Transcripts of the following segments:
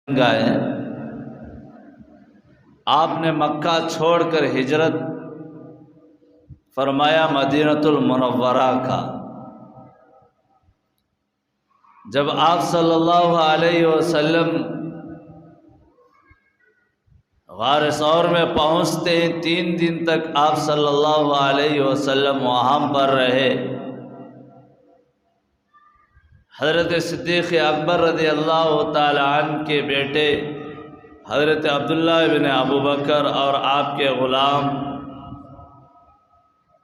گئے، آپ نے مکہ چھوڑ کر ہجرت فرمایا مدینۃ المنورہ کا۔ جب آپ صلی اللہ علیہ وسلم غار ثور میں پہنچتے ہیں، 3 دن تک آپ صلی اللہ علیہ وسلم وہاں پر رہے۔ حضرت صدیق اکبر رضی اللہ تعالی عنہ کے بیٹے حضرت عبداللہ بن ابو بکر اور آپ کے غلام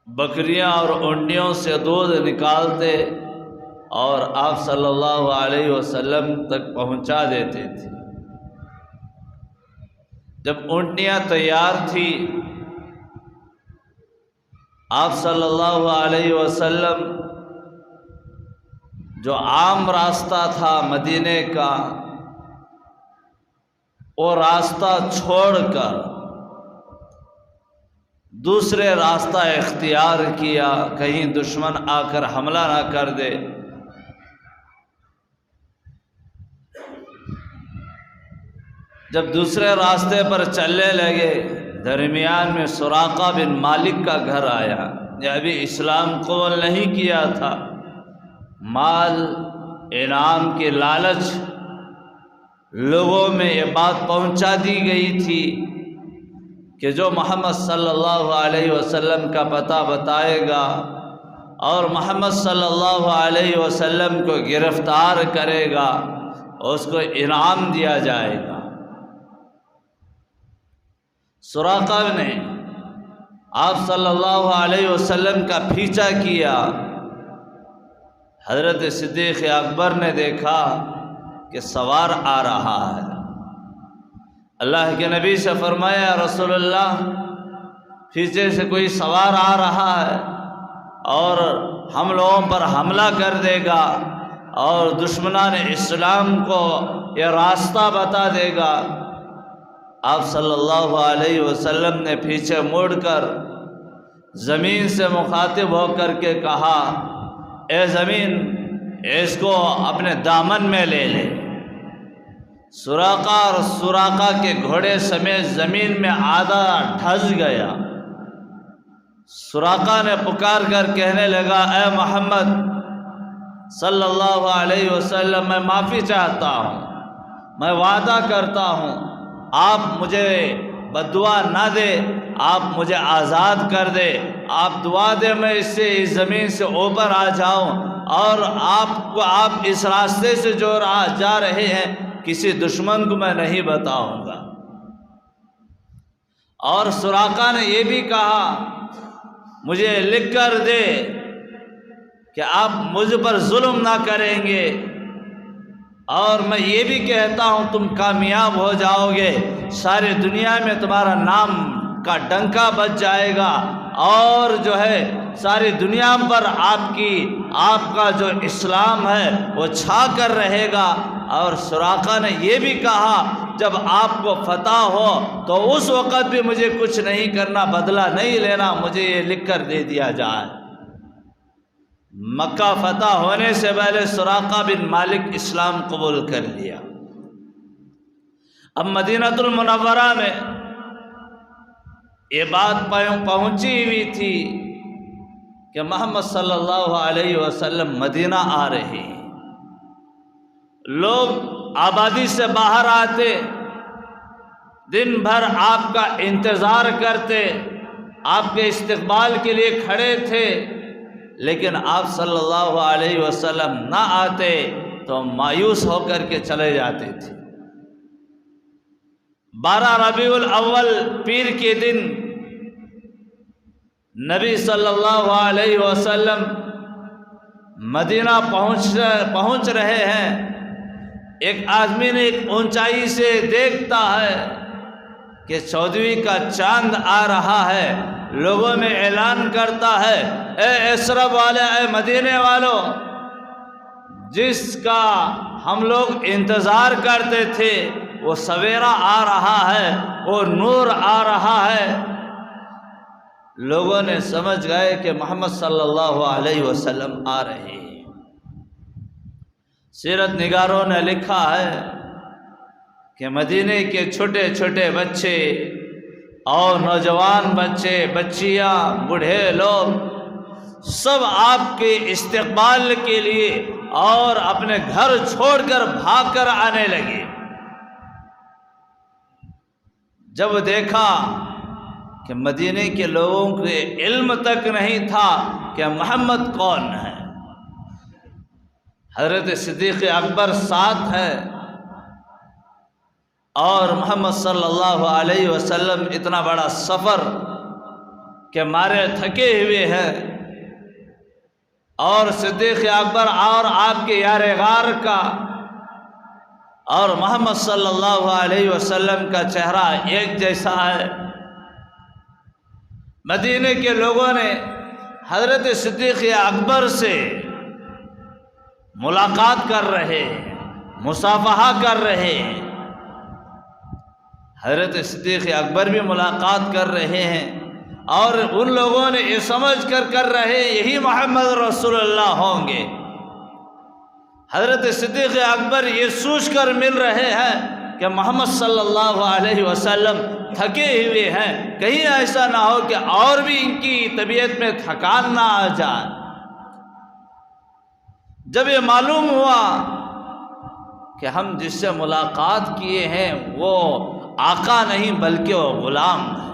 بکریاں اور اونٹیوں سے دودھ نکالتے اور آپ صلی اللہ علیہ وسلم تک پہنچا دیتے تھے۔ جب اونٹیاں تیار تھی، آپ صلی اللہ علیہ وسلم جو عام راستہ تھا مدینے کا، وہ راستہ چھوڑ کر دوسرے راستہ اختیار کیا، کہیں دشمن آ کر حملہ نہ کر دے۔ جب دوسرے راستے پر چلنے لگے، درمیان میں سراقہ بن مالک کا گھر آیا۔ یہ ابھی اسلام قبول نہیں کیا تھا، مال انعام کے لالچ لوگوں میں یہ بات پہنچا دی گئی تھی کہ جو محمد صلی اللہ علیہ وسلم کا پتہ بتائے گا اور محمد صلی اللہ علیہ وسلم کو گرفتار کرے گا، اس کو انعام دیا جائے گا۔ سراقہ نے آپ صلی اللہ علیہ وسلم کا پیچھا کیا۔ حضرت صدیق اکبر نے دیکھا کہ سوار آ رہا ہے۔ اللہ کے نبی سے فرمایا، رسول اللہ، پیچھے سے کوئی سوار آ رہا ہے اور ہم لوگوں پر حملہ کر دے گا اور دشمنان اسلام کو یہ راستہ بتا دے گا۔ آپ صلی اللہ علیہ وسلم نے پیچھے مڑ کر زمین سے مخاطب ہو کر کے کہا، اے زمین، اس کو اپنے دامن میں لے لے۔ سراقہ اور سراقہ کے گھوڑے سمیت زمین میں آدھا دھس گیا۔ سراقہ نے پکار کر کہنے لگا، اے محمد صلی اللہ علیہ وسلم، میں معافی چاہتا ہوں، میں وعدہ کرتا ہوں آپ مجھے بددعا نہ دے، آپ مجھے آزاد کر دے، آپ دعا دے میں اس زمین سے اوپر آ جاؤں اور آپ اس راستے سے جو جا رہے ہیں کسی دشمن کو میں نہیں بتاؤں گا۔ اور سراقہ نے یہ بھی کہا، مجھے لکھ کر دے کہ آپ مجھ پر ظلم نہ کریں گے، اور میں یہ بھی کہتا ہوں تم کامیاب ہو جاؤ گے، ساری دنیا میں تمہارا نام کا ڈنکا بج جائے گا اور جو ہے ساری دنیا پر آپ کا جو اسلام ہے وہ چھا کر رہے گا۔ اور سراقہ نے یہ بھی کہا، جب آپ کو فتح ہو تو اس وقت بھی مجھے کچھ نہیں کرنا، بدلہ نہیں لینا، مجھے یہ لکھ کر دے دیا جائے۔ مکہ فتح ہونے سے پہلے سراقہ بن مالک اسلام قبول کر لیا۔ اب مدینۃ المنورہ میں یہ بات پہنچی ہوئی تھی کہ محمد صلی اللہ علیہ وسلم مدینہ آ رہے ہیں۔ لوگ آبادی سے باہر آتے، دن بھر آپ کا انتظار کرتے، آپ کے استقبال کے لیے کھڑے تھے، لیکن آپ صلی اللہ علیہ وسلم نہ آتے تو مایوس ہو کر کے چلے جاتے تھے۔ 12 ربیع الاول پیر کے دن نبی صلی اللہ علیہ وسلم مدینہ پہنچ رہے ہیں۔ ایک آدمی نے ایک اونچائی سے دیکھتا ہے کہ 14ویں کا چاند آ رہا ہے، لوگوں میں اعلان کرتا ہے، اے اسرب والے، اے مدینے والوں، جس کا ہم لوگ انتظار کرتے تھے وہ سویرا آ رہا ہے، وہ نور آ رہا ہے۔ لوگوں نے سمجھ گئے کہ محمد صلی اللہ علیہ وسلم آ رہے ہیں۔ سیرت نگاروں نے لکھا ہے کہ مدینے کے چھوٹے چھوٹے بچے اور نوجوان بچے بچیاں بوڑھے لوگ سب آپ کے استقبال کے لیے اور اپنے گھر چھوڑ کر بھاگ کر آنے لگے۔ جب دیکھا کہ مدینے کے لوگوں کے علم تک نہیں تھا کہ محمد کون ہے، حضرت صدیق اکبر ساتھ ہے اور محمد صلی اللہ علیہ وسلم اتنا بڑا سفر کے مارے تھکے ہوئے ہیں، اور صدیق اکبر اور آپ کے یار غار کا اور محمد صلی اللہ علیہ وسلم کا چہرہ ایک جیسا ہے۔ مدینے کے لوگوں نے حضرت صدیق اکبر سے ملاقات کر رہے ہیں، مصافحہ کر رہے ہیں۔ حضرت صدیق اکبر بھی ملاقات کر رہے ہیں اور ان لوگوں نے یہ سمجھ کر رہے یہی محمد رسول اللہ ہوں گے۔ حضرت صدیق اکبر یہ سوچ کر مل رہے ہیں کہ محمد صلی اللہ علیہ وسلم تھکے ہوئے ہیں، کہیں ایسا نہ ہو کہ اور بھی ان کی طبیعت میں تھکان نہ آ جائے۔ جب یہ معلوم ہوا کہ ہم جس سے ملاقات کیے ہیں وہ آقا نہیں بلکہ وہ غلام ہے،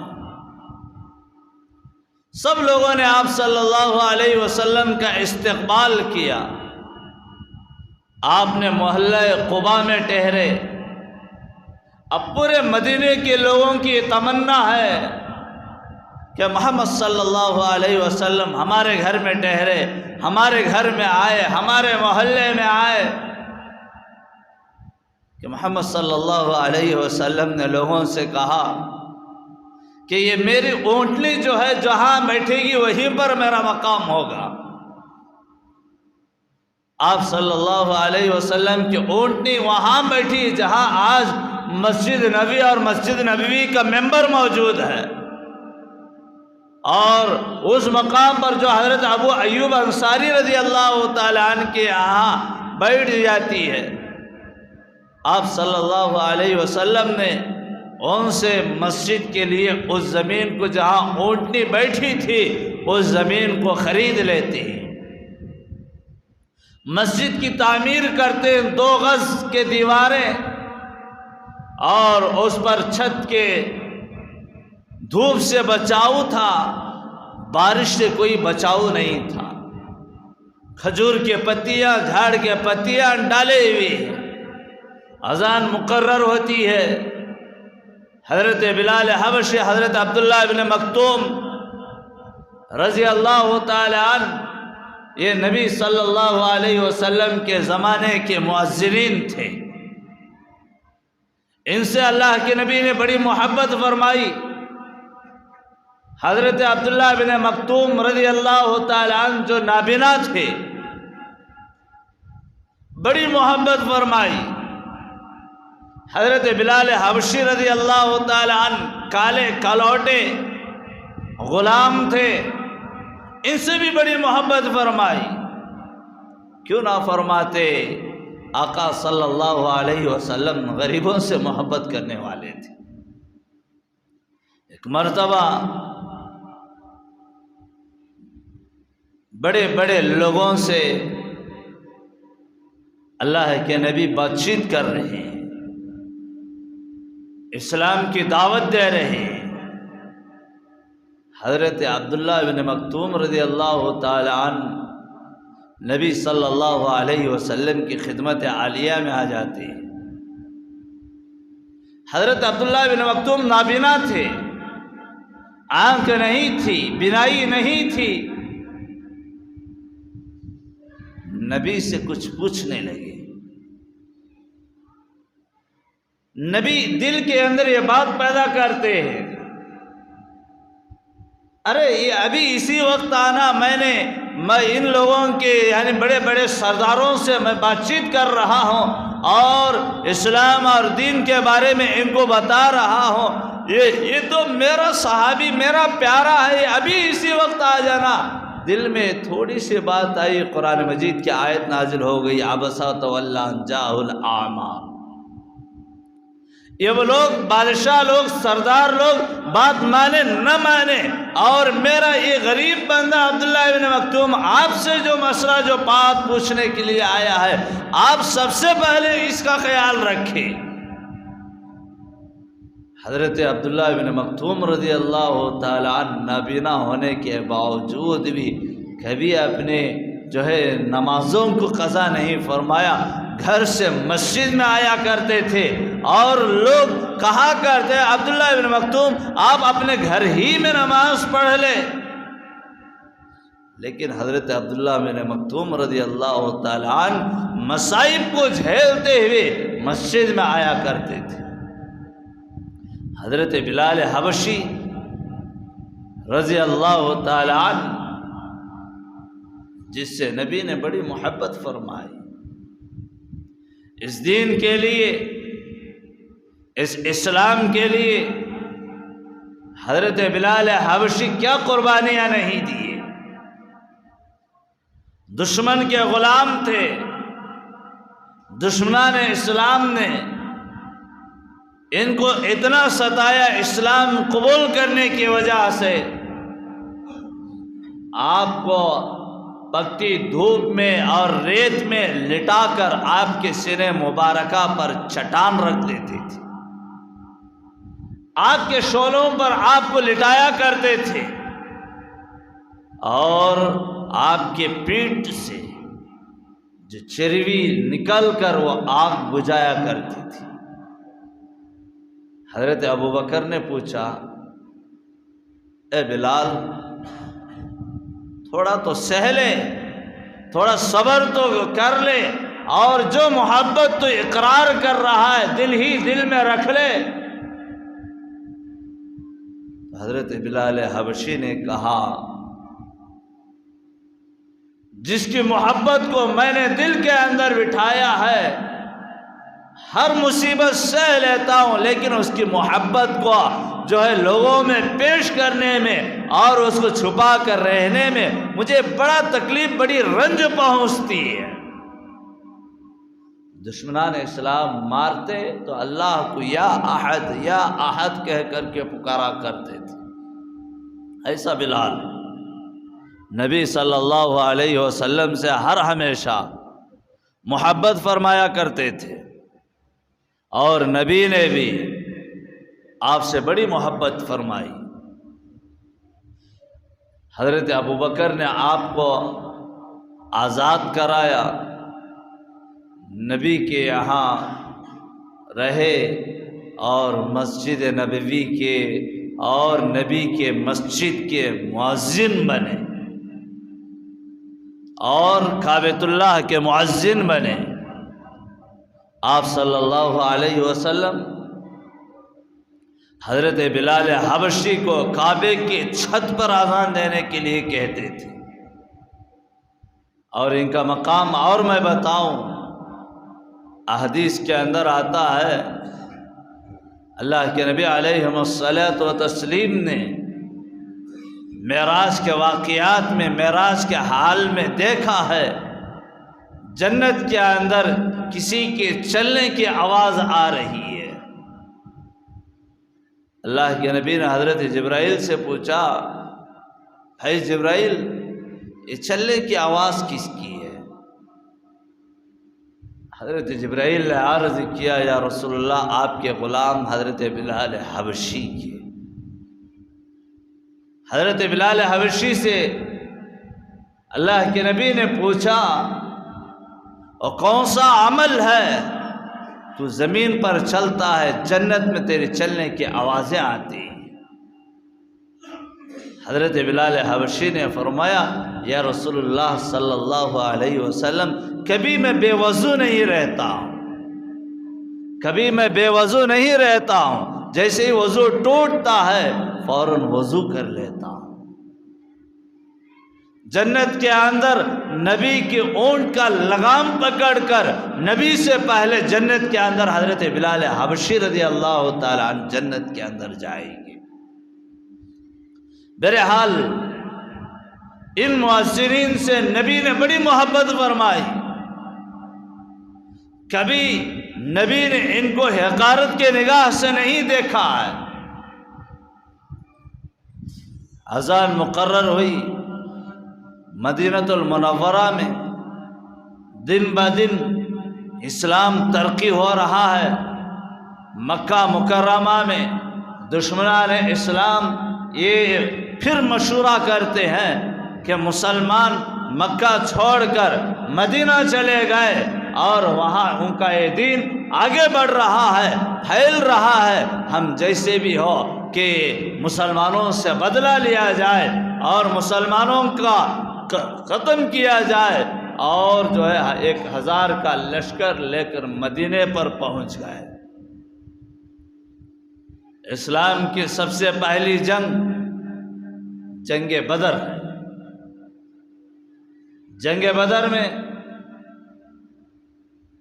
سب لوگوں نے آپ صلی اللہ علیہ وسلم کا استقبال کیا۔ آپ نے محلہ قباء میں ٹھہرے۔ اب پورے مدینے کے لوگوں کی تمنا ہے کہ محمد صلی اللہ علیہ وسلم ہمارے گھر میں ٹھہرے، ہمارے گھر میں آئے، ہمارے محلے میں آئے۔ کہ محمد صلی اللہ علیہ وسلم نے لوگوں سے کہا کہ یہ میری اونٹنی جو ہے جہاں بیٹھے گی وہیں پر میرا مقام ہوگا۔ آپ صلی اللہ علیہ وسلم کی اونٹنی وہاں بیٹھی جہاں آج مسجد نبوی اور مسجد نبوی کا ممبر موجود ہے، اور اس مقام پر جو حضرت ابو ایوب انصاری رضی اللہ تعالیٰ عنہ کے یہاں بیٹھ جاتی ہے۔ آپ صلی اللہ علیہ وسلم نے ان سے مسجد کے لیے اس زمین کو جہاں اونٹنی بیٹھی تھی اس زمین کو خرید لیتے ہیں، مسجد کی تعمیر کرتے، 2 گز کے دیواریں اور اس پر چھت کے دھوپ سے بچاؤ تھا، بارش سے کوئی بچاؤ نہیں تھا، کھجور کے پتیاں جھاڑ کے پتیاں ڈالے ہوئے، اذان مقرر ہوتی ہے، حضرت بلال حبشی حضرت عبداللہ ابن مکتوم رضی اللہ تعالی عنہ یہ نبی صلی اللہ علیہ وسلم کے زمانے کے مؤذنین تھے، ان سے اللہ کے نبی نے بڑی محبت فرمائی۔ حضرت عبداللہ بن مکتوم رضی اللہ تعالی عنہ جو نابینا تھے بڑی محبت فرمائی۔ حضرت بلال حبشی رضی اللہ تعالی عنہ کالے کالوٹے غلام تھے، ان سے بھی بڑی محبت فرمائی۔ کیوں نہ فرماتے، آقا صلی اللہ علیہ وسلم غریبوں سے محبت کرنے والے تھے۔ ایک مرتبہ بڑے بڑے لوگوں سے اللہ کے نبی بات چیت کر رہے ہیں، اسلام کی دعوت دے رہے ہیں۔ حضرت عبداللہ بن مکتوم رضی اللہ تعالی عنہ نبی صلی اللہ علیہ وسلم کی خدمت عالیہ میں آ جاتے ہیں۔ حضرت عبداللہ بن مکتوم نابینا تھے، آنکھ نہیں تھی، بینائی نہیں تھی، نبی سے کچھ پوچھنے لگے۔ نبی دل کے اندر یہ بات پیدا کرتے ہیں، ارے یہ ابھی اسی وقت آنا، میں ان لوگوں کے یعنی بڑے بڑے سرداروں سے میں بات چیت کر رہا ہوں اور اسلام اور دین کے بارے میں ان کو بتا رہا ہوں، یہ تو میرا صحابی میرا پیارا ہے، ابھی اسی وقت آ جانا۔ دل میں تھوڑی سی بات آئی، قرآن مجید کی آیت نازل ہو گئی، عبس وتولی ان جاءہ الاعمی۔ یہ وہ لوگ بادشاہ لوگ سردار لوگ بات مانے نہ مانے، اور میرا یہ غریب بندہ عبداللہ ابن مکتوم آپ سے جو مسئلہ جو بات پوچھنے کے لیے آیا ہے، آپ سب سے پہلے اس کا خیال رکھیں۔ حضرت عبداللہ ابن مکتوم رضی اللہ تعالیٰ عنہ نابینا ہونے کے باوجود بھی کبھی اپنے جو ہے نمازوں کو قضا نہیں فرمایا، گھر سے مسجد میں آیا کرتے تھے، اور لوگ کہا کرتے عبداللہ ابن مکتوم آپ اپنے گھر ہی میں نماز پڑھ لیں، لیکن حضرت عبداللہ ابن مکتوم رضی اللہ تعالیٰ عنہ مصائب کو جھیلتے ہوئے مسجد میں آیا کرتے تھے۔ حضرت بلال حبشی رضی اللہ تعالیٰ عنہ جس سے نبی نے بڑی محبت فرمائی، اس دین کے لیے، اس اسلام کے لیے حضرت بلال حبشی کیا قربانیاں نہیں دیے۔ دشمن کے غلام تھے، دشمنان اسلام نے ان کو اتنا ستایا اسلام قبول کرنے کی وجہ سے، آپ کو پکتی دھوپ میں اور ریت میں لٹا کر آپ کے سینے مبارکہ پر چٹان رکھ دیتے تھے، آپ کے شعلوں پر آپ کو لٹایا کرتے تھے، اور آپ کے پیٹھ سے جو چربی نکل کر وہ آگ بجھایا کرتی تھی۔ حضرت ابو بکر نے پوچھا، اے بلال تھوڑا تو سہ لے، تھوڑا صبر تو کر لے، اور جو محبت تو اقرار کر رہا ہے دل ہی دل میں رکھ لے۔ حضرت بلال حبشی نے کہا، جس کی محبت کو میں نے دل کے اندر بٹھایا ہے، ہر مصیبت سہ لیتا ہوں، لیکن اس کی محبت کو جو ہے لوگوں میں پیش کرنے میں اور اس کو چھپا کر رہنے میں مجھے بڑا تکلیف، بڑی رنج پہنچتی ہے۔ دشمنان اسلام مارتے تو اللہ کو یا احد کہہ کر کے پکارا کرتے تھے۔ ایسا بلال نبی صلی اللہ علیہ وسلم سے ہر ہمیشہ محبت فرمایا کرتے تھے، اور نبی نے بھی آپ سے بڑی محبت فرمائی۔ حضرت ابو بکر نے آپ کو آزاد کرایا، نبی کے یہاں رہے، اور مسجد نبوی کے اور نبی کے مسجد کے مؤذن بنے، اور کعبۃ اللہ کے مؤذن بنے۔ آپ صلی اللہ علیہ وسلم حضرت بلال حبشی کو کعبے کی چھت پر اذان دینے کے لیے کہتے تھے، اور ان کا مقام اور میں بتاؤں، احادیث کے اندر آتا ہے اللہ کے نبی علیہ الصلاۃ والتسلیم نے معراج کے واقعات میں، معراج کے حال میں دیکھا ہے جنت کے اندر کسی کے چلنے کی آواز آ رہی ہے۔ اللہ کے نبی نے حضرت جبرائیل سے پوچھا، اے جبرائیل یہ چلنے کی آواز کس کی ہے؟ حضرت جبرائیل نے عرض کیا، یا رسول اللہ آپ کے غلام حضرت بلال حبشی کے۔ حضرت بلال حبشی سے اللہ کے نبی نے پوچھا، اور کون سا عمل ہے تو زمین پر چلتا ہے جنت میں تیرے چلنے کی آوازیں آتی ہیں؟ حضرت بلال حبشی نے فرمایا، یا رسول اللہ صلی اللہ علیہ وسلم کبھی میں بے وضو نہیں رہتا ہوں، کبھی میں بے وضو نہیں رہتا ہوں، جیسے ہی وضو ٹوٹتا ہے فوراً وضو کر لیتا ہوں۔ جنت کے اندر نبی کے اونٹ کا لگام پکڑ کر نبی سے پہلے جنت کے اندر حضرت بلال حبشی رضی اللہ تعالیٰ عنہ جنت کے اندر جائیں گے۔ بہرحال ان مؤذنین سے نبی نے بڑی محبت فرمائی، کبھی نبی نے ان کو حقارت کے نگاہ سے نہیں دیکھا ہے۔ اذان مقرر ہوئی، مدینہ المنورہ میں دن بدن اسلام ترقی ہو رہا ہے۔ مکہ مکرمہ میں دشمنان اسلام یہ پھر مشورہ کرتے ہیں کہ مسلمان مکہ چھوڑ کر مدینہ چلے گئے اور وہاں ان کا یہ دین آگے بڑھ رہا ہے، پھیل رہا ہے، ہم جیسے بھی ہو کہ مسلمانوں سے بدلہ لیا جائے اور مسلمانوں کا ختم کیا جائے، اور جو ہے 1000 کا لشکر لے کر مدینے پر پہنچ گئے۔ اسلام کی سب سے پہلی جنگ بدر ہے۔ جنگ بدر میں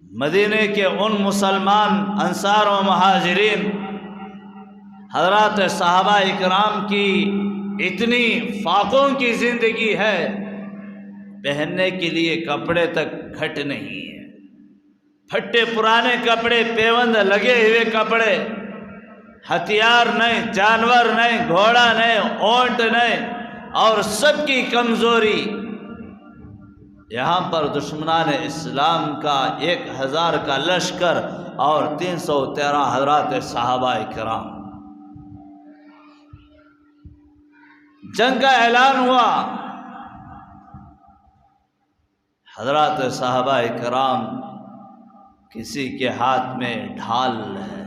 مدینے کے ان مسلمان انصار و مہاجرین حضرات صحابہ اکرام کی اتنی فاقوں کی زندگی ہے، پہننے کے لیے کپڑے تک گھٹ نہیں ہے، پھٹے پرانے کپڑے، پیوند لگے ہوئے کپڑے، ہتھیار نہیں، جانور نہیں، گھوڑا نہیں، اونٹ نہیں، اور سب کی کمزوری۔ یہاں پر دشمنان اسلام کا 1000 کا لشکر اور 313 حضرات صحابہ کرام۔ جنگ کا اعلان ہوا، حضرات صحابہ کرام کسی کے ہاتھ میں ڈھال ہے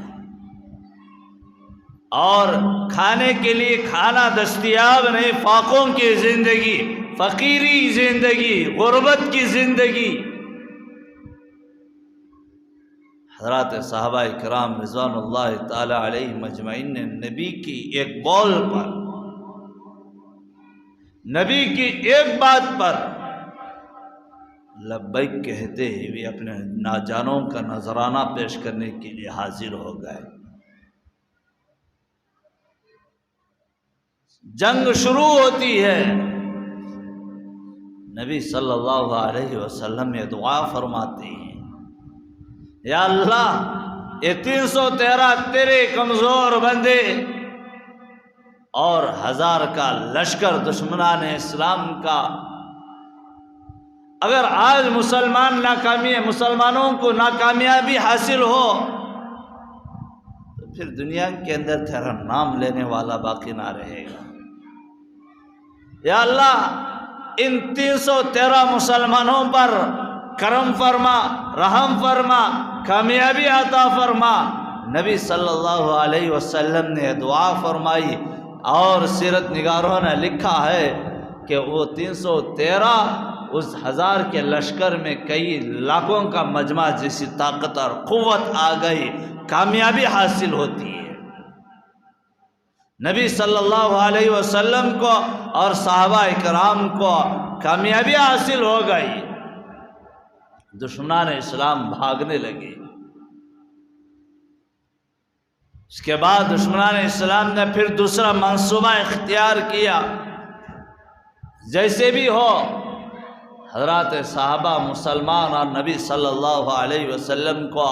اور کھانے کے لیے کھانا دستیاب نہیں، فاقوں کی زندگی، فقیری زندگی، غربت کی زندگی۔ حضرات صحابہ کرام رضوان اللہ تعالی علیہ مجمعین نے نبی کی ایک بول پر، نبی کی ایک بات پر لبیک کہتے ہوئے اپنے ناجانوں کا نذرانہ پیش کرنے کے لیے حاضر ہو گئے۔ جنگ شروع ہوتی ہے، نبی صلی اللہ علیہ وسلم یہ دعا فرماتے ہیں، یا اللہ یہ 313 تیرے کمزور بندے اور 1000 کا لشکر دشمنان اسلام کا، اگر آج مسلمانوں کو ناکامیابی حاصل ہو تو پھر دنیا کے اندر تیرا نام لینے والا باقی نہ رہے گا۔ یا اللہ ان 313 مسلمانوں پر کرم فرما، رحم فرما، کامیابی عطا فرما۔ نبی صلی اللہ علیہ وسلم نے دعا فرمائی، اور سیرت نگاروں نے لکھا ہے کہ وہ 313 اس 1000 کے لشکر میں کئی لاکھوں کا مجمع جیسی طاقت اور قوت آ گئی، کامیابی حاصل ہوتی ہے۔ نبی صلی اللہ علیہ وسلم کو اور صحابہ کرام کو کامیابی حاصل ہو گئی، دشمنان اسلام بھاگنے لگے۔ اس کے بعد دشمنان اسلام نے پھر دوسرا منصوبہ اختیار کیا، جیسے بھی ہو حضرات صحابہ مسلمان اور نبی صلی اللہ علیہ وسلم کو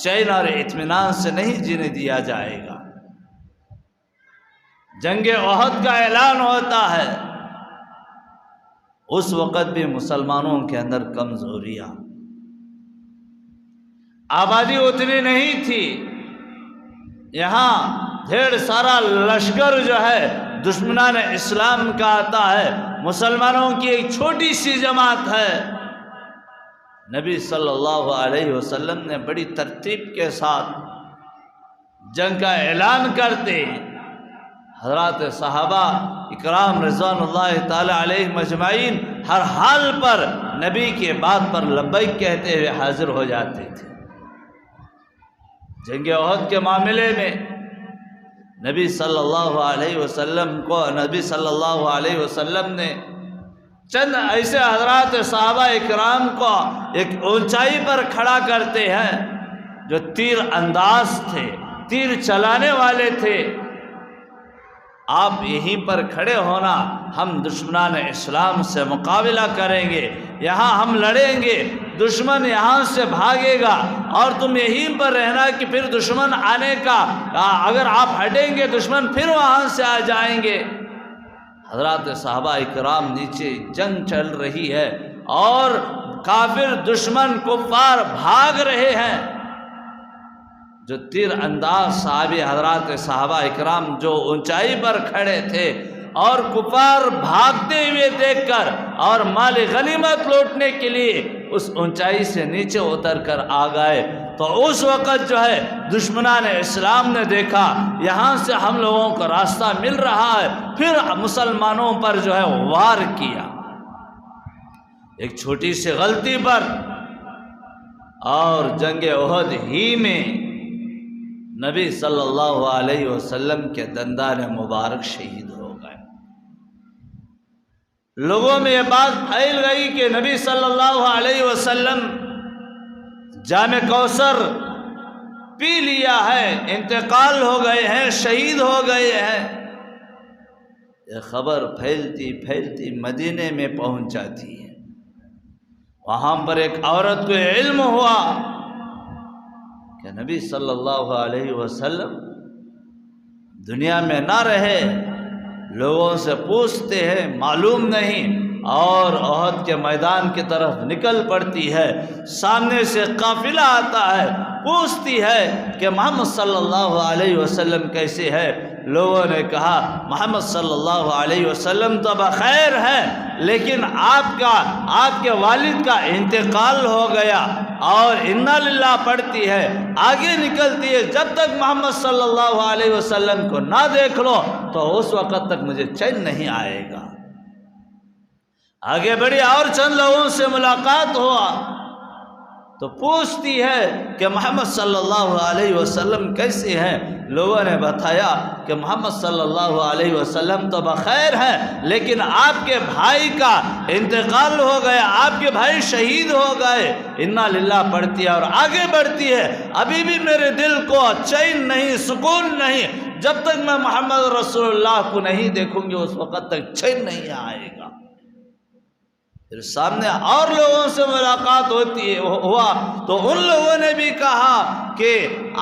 چین اور اطمینان سے نہیں جینے دیا جائے گا۔ جنگ احد کا اعلان ہوتا ہے، اس وقت بھی مسلمانوں کے اندر کمزوریاں، آبادی اتنی نہیں تھی، یہاں ڈھیر سارا لشکر جو ہے دشمنان اسلام کا آتا ہے، مسلمانوں کی ایک چھوٹی سی جماعت ہے۔ نبی صلی اللہ علیہ وسلم نے بڑی ترتیب کے ساتھ جنگ کا اعلان کرتے حضرات صحابہ اکرام رضوان اللہ تعالی علیہ مجمعین ہر حال پر نبی کے بات پر لبیک کہتے ہوئے حاضر ہو جاتے تھے۔ جنگ احد کے معاملے میں نبی صلی اللہ علیہ وسلم نے چند ایسے حضرات صحابہ اکرام کو ایک اونچائی پر کھڑا کرتے ہیں جو تیر انداز تھے، تیر چلانے والے تھے، آپ یہیں پر کھڑے ہونا، ہم دشمنان اسلام سے مقابلہ کریں گے، یہاں ہم لڑیں گے، دشمن یہاں سے بھاگے گا، اور تم یہیں پر رہنا کہ پھر دشمن آنے کا، اگر آپ ہٹیں گے دشمن پھر وہاں سے آ جائیں گے۔ حضرات صحابہ اکرام نیچے جنگ چل رہی ہے اور کافر دشمن کفار بھاگ رہے ہیں۔ جو تیر انداز صحابہ اکرام جو اونچائی پر کھڑے تھے اور کفار بھاگتے ہوئے دیکھ کر اور مال غنیمت لوٹنے کے لیے اس اونچائی سے نیچے اتر کر آ گئے، تو اس وقت جو ہے دشمنان اسلام نے دیکھا یہاں سے ہم لوگوں کو راستہ مل رہا ہے، پھر مسلمانوں پر جو ہے وار کیا ایک چھوٹی سی غلطی پر، اور جنگ احد ہی میں نبی صلی اللہ علیہ وسلم کے دندان مبارک شہید ہو گئے۔ لوگوں میں یہ بات پھیل گئی کہ نبی صلی اللہ علیہ وسلم جام کوثر پی لیا ہے، انتقال ہو گئے ہیں، شہید ہو گئے ہیں۔ یہ خبر پھیلتی پھیلتی مدینے میں پہنچ جاتی ہے۔ وہاں پر ایک عورت کو علم ہوا کہ نبی صلی اللہ علیہ وسلم دنیا میں نہ رہے، لوگوں سے پوچھتے ہیں معلوم نہیں، اور احد کے میدان کی طرف نکل پڑتی ہے، سامنے سے قافلہ آتا ہے، پوچھتی ہے کہ محمد صلی اللہ علیہ وسلم کیسے ہے؟ لوگوں نے کہا محمد صلی اللہ علیہ وسلم تو بخیر ہے، لیکن آپ کے والد کا انتقال ہو گیا، اور انا للہ پڑھتی ہے، آگے نکلتی ہے، جب تک محمد صلی اللہ علیہ وسلم کو نہ دیکھ لو تو اس وقت تک مجھے چین نہیں آئے گا۔ آگے بڑھی اور چند لوگوں سے ملاقات ہوا تو پوچھتی ہے کہ محمد صلی اللہ علیہ وسلم کیسے ہیں؟ لوگوں نے بتایا کہ محمد صلی اللہ علیہ وسلم تو بخیر ہے، لیکن آپ کے بھائی کا انتقال ہو گیا، آپ کے بھائی شہید ہو گئے، انا للہ پڑھتی ہے اور آگے بڑھتی ہے، ابھی بھی میرے دل کو چین نہیں، سکون نہیں، جب تک میں محمد رسول اللہ کو نہیں دیکھوں گی اس وقت تک چین نہیں آئے گا۔ پھر سامنے اور لوگوں سے ملاقات ہوا تو ان لوگوں نے بھی کہا کہ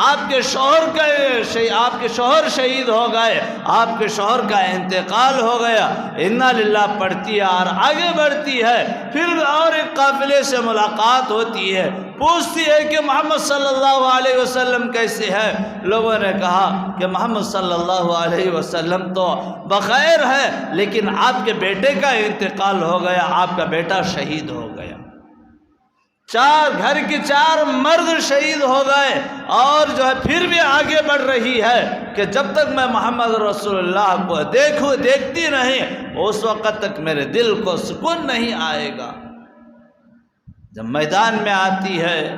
آپ کے شوہر شہید ہو گئے، آپ کے شوہر کا انتقال ہو گیا، انا للہ پڑھتی ہے اور آگے بڑھتی ہے۔ پھر اور ایک قافلے سے ملاقات ہوتی ہے، پوچھتی ہے کہ محمد صلی اللہ علیہ وسلم کیسے ہے؟ لوگوں نے کہا کہ محمد صلی اللہ علیہ وسلم تو بخیر ہے، لیکن آپ کے بیٹے کا انتقال ہو گیا، آپ کا بیٹا شہید ہو گیا۔ گھر کے 4 مرد شہید ہو گئے، اور جو ہے پھر بھی آگے بڑھ رہی ہے کہ جب تک میں محمد رسول اللہ کو دیکھتی نہیں اس وقت تک میرے دل کو سکون نہیں آئے گا۔ جب میدان میں آتی ہے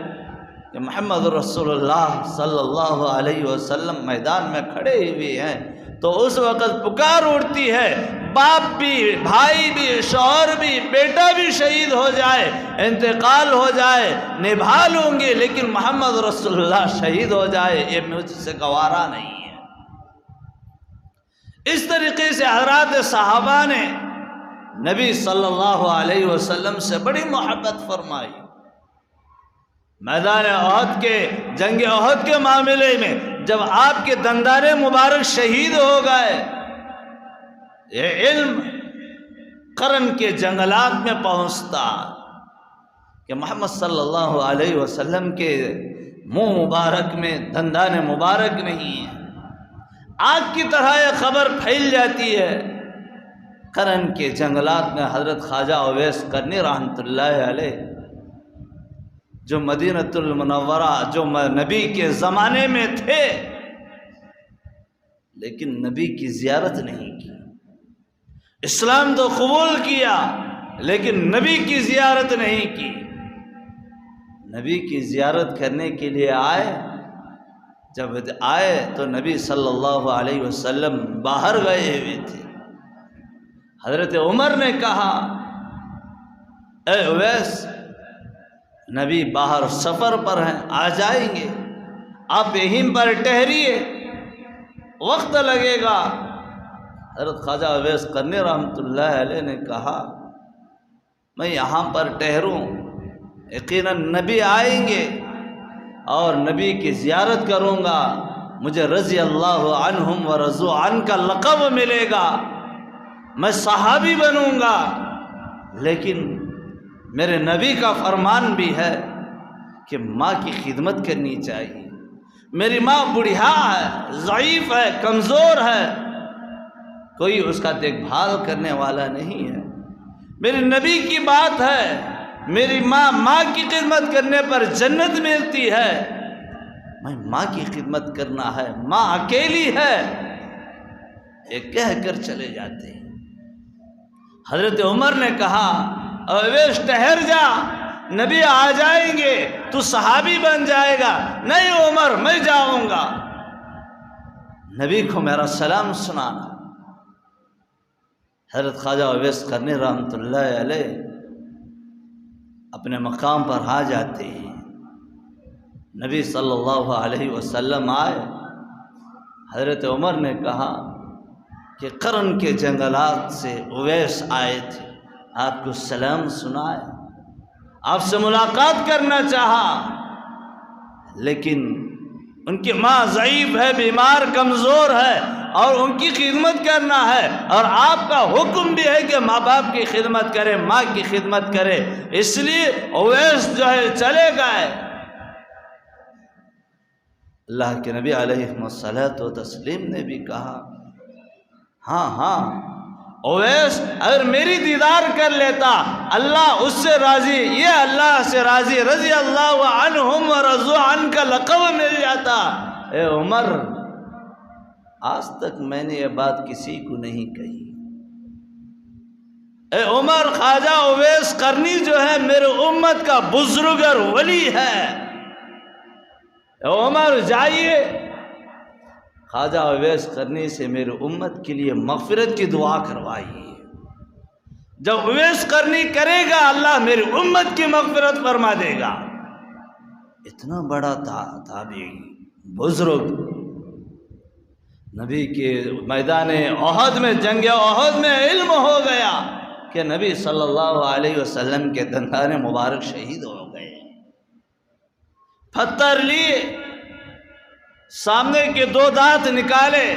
کہ محمد رسول اللہ صلی اللہ علیہ وسلم میدان میں کھڑے ہوئے ہیں، تو اس وقت پکار اٹھتی ہے، باپ بھی، بھائی بھی، شوہر بھی، بیٹا بھی شہید ہو جائے، انتقال ہو جائے، نبھا لوں گی، لیکن محمد رسول اللہ شہید ہو جائے یہ مجھ سے گوارا نہیں ہے۔ اس طریقے سے حضرات صحابہ نے نبی صلی اللہ علیہ وسلم سے بڑی محبت فرمائی۔ میدان احد کے جنگ احد کے معاملے میں جب آپ کے دندان مبارک شہید ہو گئے، یہ علم قرن کے جنگلات میں پہنچتا کہ محمد صلی اللہ علیہ وسلم کے منہ مبارک میں دندان مبارک نہیں ہے، آگ کی طرح یہ خبر پھیل جاتی ہے۔ قرن کے جنگلات میں حضرت خواجہ اویس قرنی رحمۃ اللہ علیہ، جو مدینۃ المنورہ، جو نبی کے زمانے میں تھے، لیکن نبی کی زیارت نہیں کی، اسلام تو قبول کیا لیکن نبی کی زیارت نہیں کی۔ نبی کی زیارت کرنے کے لیے آئے، جب آئے تو نبی صلی اللہ علیہ وسلم باہر گئے ہوئے تھے۔ حضرت عمر نے کہا، اے اویس، نبی باہر سفر پر ہیں، آ جائیں گے، آپ یہیں پر ٹھہریے، وقت لگے گا۔ حضرت خواجہ اویس قرنی رحمۃ اللہ علیہ نے کہا میں یہاں پر ٹھہروں، یقیناً نبی آئیں گے اور نبی کی زیارت کروں گا، مجھے رضی اللہ عنہم و رضوا عنہ کا لقب ملے گا، میں صحابی بنوں گا۔ لیکن میرے نبی کا فرمان بھی ہے کہ ماں کی خدمت کرنی چاہیے، میری ماں بوڑھا ہے، ضعیف ہے، کمزور ہے، کوئی اس کا دیکھ بھال کرنے والا نہیں ہے۔ میرے نبی کی بات ہے، میری ماں کی خدمت کرنے پر جنت ملتی ہے، میں ماں کی خدمت کرنا ہے، ماں اکیلی ہے، یہ کہہ کر چلے جاتے ہیں۔ حضرت عمر نے کہا اویس ٹھہر جا، نبی آ جائیں گے، تو صحابی بن جائے گا۔ نہیں عمر، میں جاؤں گا، نبی کو میرا سلام سنانا۔ حضرت خواجہ اویس قرنی رحمۃ اللہ علیہ اپنے مقام پر آ جاتے ہیں۔ نبی صلی اللہ علیہ وسلم آئے، حضرت عمر نے کہا کہ قرن کے جنگلات سے اویس آئے تھے، آپ کو سلام سنائے، آپ سے ملاقات کرنا چاہا، لیکن ان کی ماں ضعیف ہے، بیمار، کمزور ہے اور ان کی خدمت کرنا ہے، اور آپ کا حکم بھی ہے کہ ماں باپ کی خدمت کرے، ماں کی خدمت کرے، اس لیے اویس جو ہے چلے گئے۔ اللہ کے نبی علیہ الصلوۃ والتسلیم نے بھی کہا ہاں اویس اگر میری دیدار کر لیتا اللہ اس سے راضی، یہ اللہ سے راضی، رضی اللہ عنہم و رضوا عنہ کا لقب مل جاتا۔ اے عمر، آج تک میں نے یہ بات کسی کو نہیں کہی۔ اے عمر، خواجہ اویس قرنی جو ہے میرے امت کا بزرگ اور ولی ہے، اے عمر جائیے خواجہ اویس قرنی سے میرے امت کے لیے مغفرت کی دعا کروائیے۔ جب اویس قرنی کرے گا اللہ میری امت کی مغفرت فرما دے گا۔ اتنا بڑا تابعی بزرگ، نبی کے میدان احد میں، جنگ احد میں علم ہو گیا کہ نبی صلی اللہ علیہ وسلم کے دندان مبارک شہید ہو گئے۔ پتھر لیے، سامنے کے دو دانت نکالے،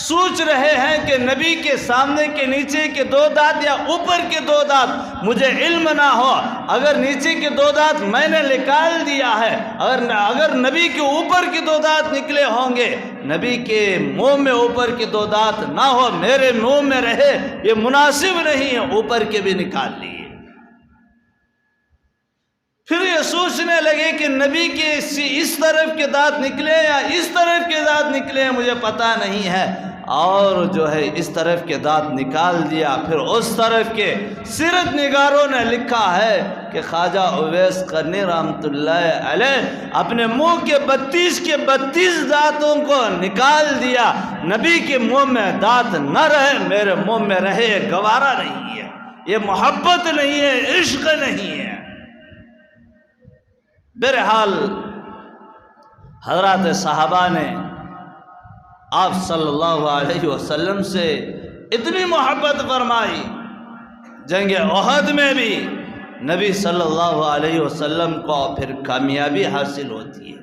سوچ رہے ہیں کہ نبی کے سامنے کے نیچے کے دو دانت یا اوپر کے دو دانت مجھے علم نہ ہو، اگر نیچے کے دو دانت میں نے نکال دیا ہے، اگر نبی کے اوپر کے دو دانت نکلے ہوں گے، نبی کے منہ میں اوپر کے دو دانت نہ ہو، میرے منہ میں رہے، یہ مناسب نہیں ہے، اوپر کے بھی نکال لیے۔ پھر یہ سوچنے لگے کہ نبی کے اس طرف کے دانت نکلے یا اس طرف کے دانت نکلے مجھے پتہ نہیں ہے، اور جو ہے اس طرف کے دانت نکال دیا۔ پھر اس طرف کے سیرت نگاروں نے لکھا ہے کہ خواجہ اویس قرنی رحمۃ اللہ علیہ اپنے منہ کے 32 دانتوں کو نکال دیا۔ نبی کے منہ میں دانت نہ رہے، میرے منہ میں رہے، یہ گوارا نہیں ہے، یہ محبت نہیں ہے، عشق نہیں ہے۔ بہرحال حضرات صحابہ نے آپ صلی اللہ علیہ وسلم سے اتنی محبت فرمائی، جنگ احد میں بھی نبی صلی اللہ علیہ وسلم کو پھر کامیابی حاصل ہوتی ہے،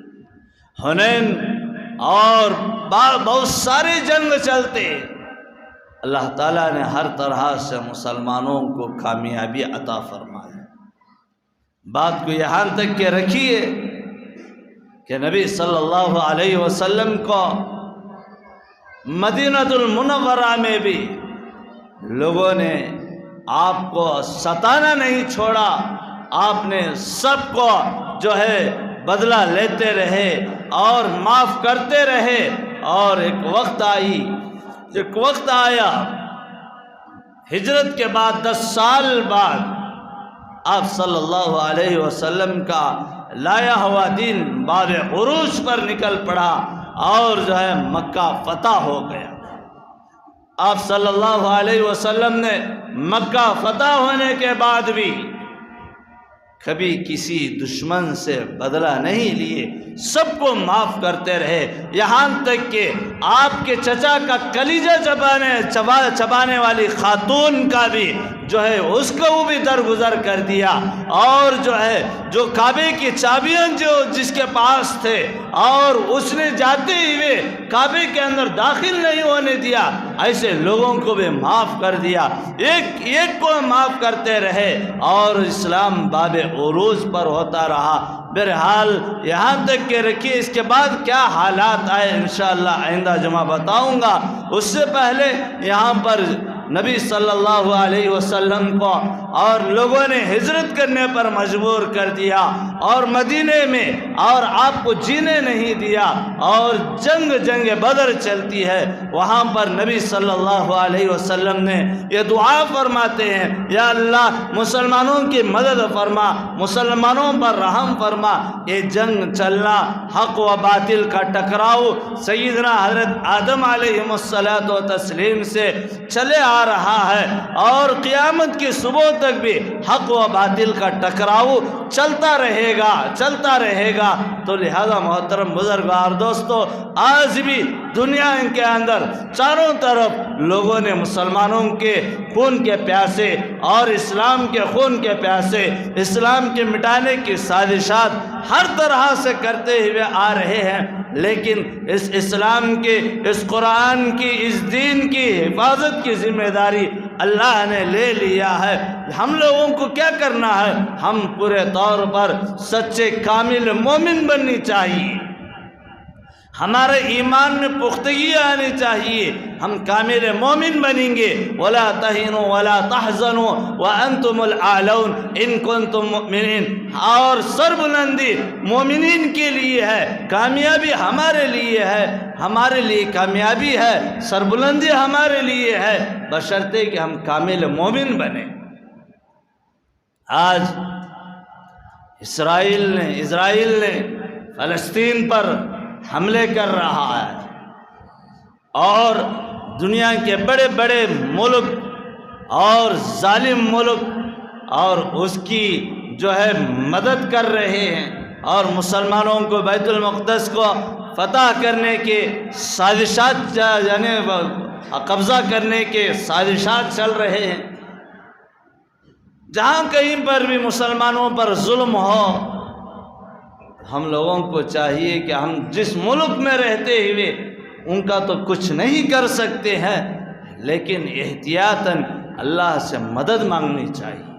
حنین اور بہت سارے جنگ چلتے، اللہ تعالیٰ نے ہر طرح سے مسلمانوں کو کامیابی عطا فرمائی۔ بات کو یہاں تک کہ رکھیے کہ نبی صلی اللہ علیہ وسلم کو مدینہ المنورہ میں بھی لوگوں نے آپ کو ستانا نہیں چھوڑا، آپ نے سب کو جو ہے بدلہ لیتے رہے اور معاف کرتے رہے، اور ایک وقت آیا ہجرت کے بعد 10 سال بعد آپ صلی اللہ علیہ وسلم کا لایا ہوا دین باب عروج پر نکل پڑا اور جو ہے مکہ فتح ہو گیا۔ آپ صلی اللہ علیہ وسلم نے مکہ فتح ہونے کے بعد بھی کبھی کسی دشمن سے بدلہ نہیں لیے، سب کو معاف کرتے رہے، یہاں تک کہ آپ کے چچا کا کلیجہ چبانے والی خاتون کا بھی جو ہے اس کو وہ بھی درگزر کر دیا، اور جو ہے جو کعبے کی چابیاں جس کے پاس تھے اور اس نے جاتے ہوئے کعبے کے اندر داخل نہیں ہونے دیا، ایسے لوگوں کو بھی معاف کر دیا، ایک ایک کو معاف کرتے رہے اور اسلام باب عروج پر ہوتا رہا۔ بہرحال یہاں تک کہ رکھیے، اس کے بعد کیا حالات آئے انشاءاللہ آئندہ جمعہ بتاؤں گا۔ اس سے پہلے یہاں پر نبی صلی اللہ علیہ وسلم کو اور لوگوں نے ہجرت کرنے پر مجبور کر دیا اور مدینے میں اور آپ کو جینے نہیں دیا، اور جنگ بدر چلتی ہے، وہاں پر نبی صلی اللہ علیہ وسلم نے یہ دعا فرماتے ہیں، یا اللہ مسلمانوں کی مدد فرما، مسلمانوں پر رحم فرما۔ یہ جنگ چلنا، حق و باطل کا ٹکراؤ سیدنا حضرت آدم علیہ السلام سے چلے آ رہا ہے، اور قیامت کی صبح تک بھی حق و باطل کا ٹکراؤ چلتا رہے گا۔ تو لہذا محترم بزرگوار دوستو، آج بھی دنیا کے اندر چاروں طرف لوگوں نے مسلمانوں کے خون کے پیاسے اور اسلام کے خون کے پیاسے، اسلام کے مٹانے کی سازشات ہر طرح سے کرتے ہوئے آ رہے ہیں، لیکن اس اسلام کے، اس قرآن کی، اس دین کی حفاظت کی ذمہ داری اللہ نے لے لیا ہے۔ ہم لوگوں کو کیا کرنا ہے؟ ہم پورے طور پر سچے کامل مومن بننی چاہیے، ہمارے ایمان میں پختگی آنی چاہیے، ہم کامل مومن بنیں گے۔ وَلَا تَهِنُوا وَلَا تَحْزَنُوا وَأَنْتُمُ الْأَعْلَوْنَ إِن كُنتُم مُؤْمِنِينَ۔ اور سربلندی مومنین کے لیے ہے، کامیابی ہمارے لیے ہے، ہمارے لیے کامیابی ہے، سربلندی ہمارے لیے ہے، بشرطے کہ ہم کامل مومن بنیں۔ آج اسرائیل نے فلسطین پر حملے کر رہا ہے، اور دنیا کے بڑے بڑے ملک اور ظالم ملک اور اس کی جو ہے مدد کر رہے ہیں، اور مسلمانوں کو بیت المقدس کو فتح کرنے کے سازشات، یعنی قبضہ کرنے کے سازشات چل رہے ہیں۔ جہاں کہیں پر بھی مسلمانوں پر ظلم ہو، ہم لوگوں کو چاہیے کہ ہم جس ملک میں رہتے ہوئے ان کا تو کچھ نہیں کر سکتے ہیں، لیکن احتیاطاً اللہ سے مدد مانگنی چاہیے۔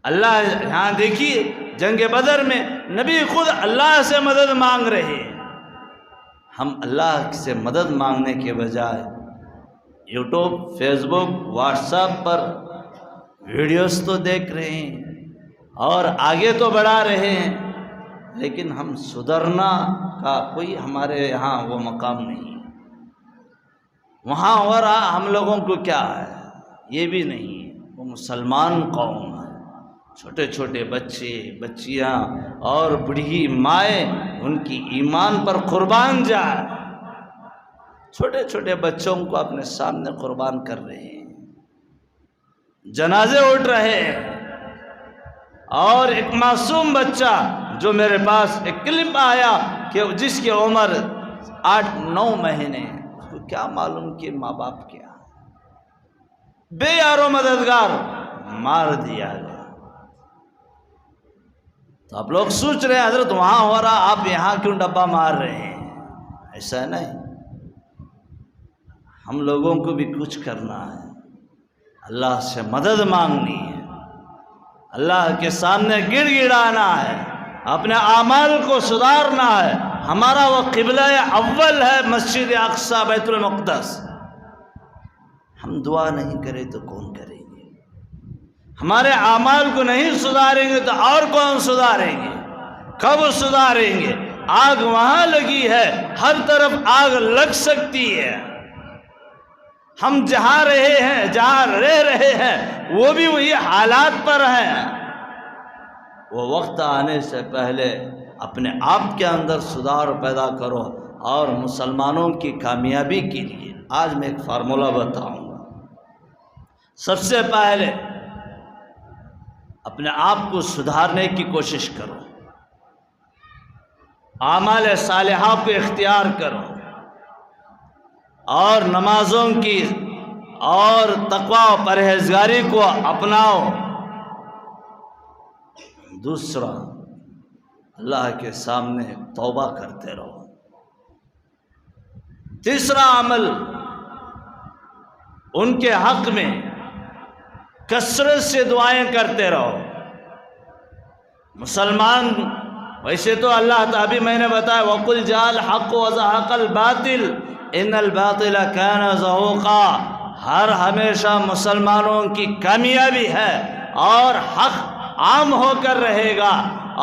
اللہ، یہاں دیکھیے جنگ بدر میں نبی خود اللہ سے مدد مانگ رہے ہیں، ہم اللہ سے مدد مانگنے کے بجائے یوٹیوب، فیس بک، واٹس ایپ پر ویڈیوز تو دیکھ رہے ہیں اور آگے تو بڑھا رہے ہیں، لیکن ہم سدھرنا کا کوئی ہمارے یہاں وہ مقام نہیں ہے۔ وہاں ہو رہا ہم لوگوں کو کیا ہے یہ بھی نہیں ہے۔ وہ مسلمان قوم ہے، چھوٹے چھوٹے بچے، بچیاں اور بوڑھی مائیں ان کی ایمان پر قربان جائے، چھوٹے چھوٹے بچوں کو اپنے سامنے قربان کر رہے ہیں، جنازے اٹھ رہے ہیں۔ اور ایک معصوم بچہ جو میرے پاس ایک کلپ آیا کہ جس کی عمر 8-9 مہینے، اس کو کیا معلوم کہ ماں باپ کیا، بے یار و مددگار مار دیا گیا۔ تو آپ لوگ سوچ رہے ہیں حضرت وہاں ہو رہا، آپ یہاں کیوں ڈبہ مار رہے ہیں؟ ایسا نہیں، ہم لوگوں کو بھی کچھ کرنا ہے، اللہ سے مدد مانگنی ہے، اللہ کے سامنے گڑ گڑانا ہے، اپنے اعمال کو سدھارنا ہے۔ ہمارا وہ قبلہ اول ہے مسجد اقصی، بیت المقدس۔ ہم دعا نہیں کریں تو کون کریں گے؟ ہمارے اعمال کو نہیں سدھاریں گے تو اور کون سدھاریں گے؟ کب سدھاریں گے؟ آگ وہاں لگی ہے، ہر طرف آگ لگ سکتی ہے۔ ہم جہاں رہ رہے ہیں وہ بھی وہی حالات پر ہیں۔ وہ وقت آنے سے پہلے اپنے آپ کے اندر سدھار پیدا کرو، اور مسلمانوں کی کامیابی کے لیے آج میں ایک فارمولہ بتاؤں گا۔ سب سے پہلے اپنے آپ کو سدھارنے کی کوشش کرو، اعمال صالحہ کو اختیار کرو، اور نمازوں کی اور تقوی و پرہیزگاری کو اپناؤ۔ دوسرا، اللہ کے سامنے توبہ کرتے رہو۔ تیسرا عمل، ان کے حق میں کثرت سے دعائیں کرتے رہو۔ مسلمان ویسے تو اللہ تعالی میں نے بتایا وَقُلْ جَاءَ الْحَقُّ وَزَهَقَ الْبَاطِلُ إِنَّ الْبَاطِلَ كَانَ زَهُوقًا، ہر ہمیشہ مسلمانوں کی کامیابی ہے اور حق عام ہو کر رہے گا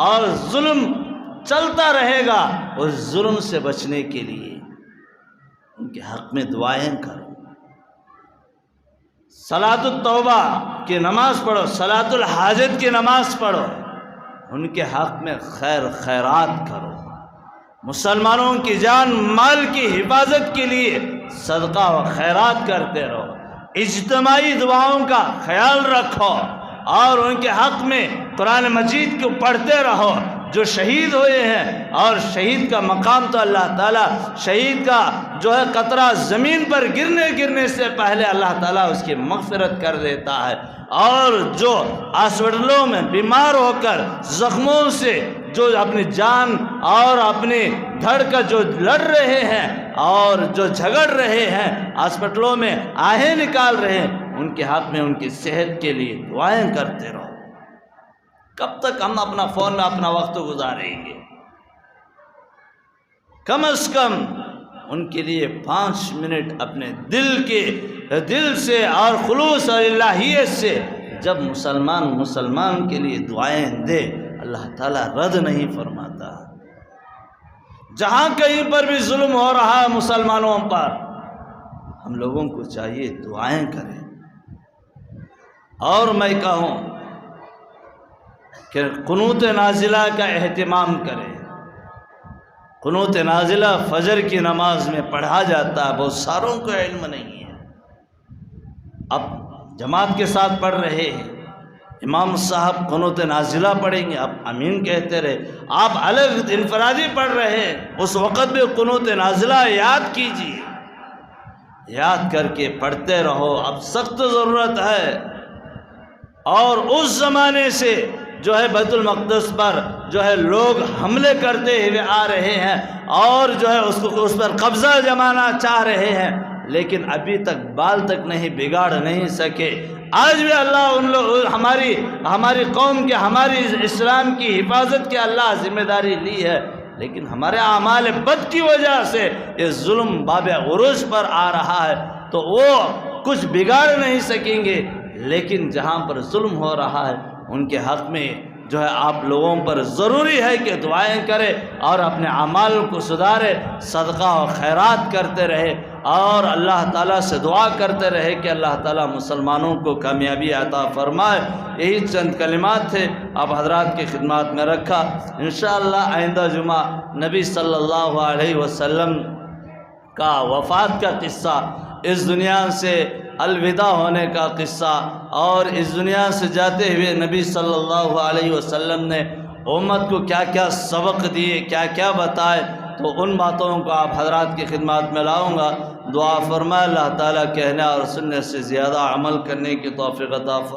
اور ظلم چلتا رہے گا۔ اس ظلم سے بچنے کے لیے ان کے حق میں دعائیں کرو۔ صلاۃ التوبہ کی نماز پڑھو، صلاۃ الحاجت کی نماز پڑھو، ان کے حق میں خیرات کرو۔ مسلمانوں کی جان مال کی حفاظت کے لیے صدقہ و خیرات کرتے رہو۔ اجتماعی دعاؤں کا خیال رکھو اور ان کے حق میں قرآن مجید کو پڑھتے رہو۔ جو شہید ہوئے ہیں، اور شہید کا مقام تو اللہ تعالیٰ شہید کا جو ہے قطرہ زمین پر گرنے سے پہلے اللہ تعالیٰ اس کی مغفرت کر دیتا ہے، اور جو ہاسپٹلوں میں بیمار ہو کر زخموں سے جو اپنی جان اور اپنی دھڑ کا جو لڑ رہے ہیں اور جو جھگڑ رہے ہیں، ہاسپٹلوں میں آہیں نکال رہے ہیں، ان کے حق میں ان کی صحت کے لیے دعائیں کرتے رہو۔ کب تک ہم اپنا فون میں اپنا وقت گزاریں گے؟ کم از کم ان کے لیے 5 منٹ اپنے دل سے اور خلوص اور الہیت سے جب مسلمان کے لیے دعائیں دے، اللہ تعالیٰ رد نہیں فرماتا۔ جہاں کہیں پر بھی ظلم ہو رہا ہے مسلمانوں پر، ہم لوگوں کو چاہیے دعائیں کریں۔ اور میں کہوں کہ قنوت نازلہ کا اہتمام کریں۔ قنوت نازلہ فجر کی نماز میں پڑھا جاتا ہے، بہت ساروں کو علم نہیں ہے۔ اب جماعت کے ساتھ پڑھ رہے ہیں، امام صاحب قنوت نازلہ پڑھیں گے، آپ امین کہتے رہے، آپ الگ انفرادی پڑھ رہے ہیں، اس وقت بھی قنوت نازلہ یاد کیجیے، یاد کر کے پڑھتے رہو۔ اب سخت ضرورت ہے، اور اس زمانے سے جو ہے بیت المقدس پر جو ہے لوگ حملے کرتے ہوئے آ رہے ہیں اور جو ہے اس پر قبضہ جمانا چاہ رہے ہیں، لیکن ابھی تک بال تک نہیں بگاڑ نہیں سکے۔ آج بھی اللہ ہماری قوم کے، ہماری اسلام کی حفاظت کی اللہ ذمہ داری لی ہے، لیکن ہمارے اعمال بد کی وجہ سے یہ ظلم باب عروج پر آ رہا ہے، تو وہ کچھ بگاڑ نہیں سکیں گے۔ لیکن جہاں پر ظلم ہو رہا ہے ان کے حق میں جو ہے آپ لوگوں پر ضروری ہے کہ دعائیں کرے اور اپنے اعمال کو سدھارے، صدقہ و خیرات کرتے رہے، اور اللہ تعالیٰ سے دعا کرتے رہے کہ اللہ تعالیٰ مسلمانوں کو کامیابی عطا فرمائے۔ یہی چند کلمات تھے، آپ حضرات کی خدمات میں رکھا۔ انشاءاللہ آئندہ جمعہ نبی صلی اللہ علیہ وسلم کا وفات کا قصہ، اس دنیا سے الوداع ہونے کا قصہ، اور اس دنیا سے جاتے ہوئے نبی صلی اللہ علیہ وسلم نے امت کو کیا کیا سبق دیے، کیا کیا بتائے، تو ان باتوں کو آپ حضرات کی خدمات میں لاؤں گا۔ دعا فرمائے اللہ تعالیٰ کہنے اور سننے سے زیادہ عمل کرنے کی توفیق عطا فرمائے۔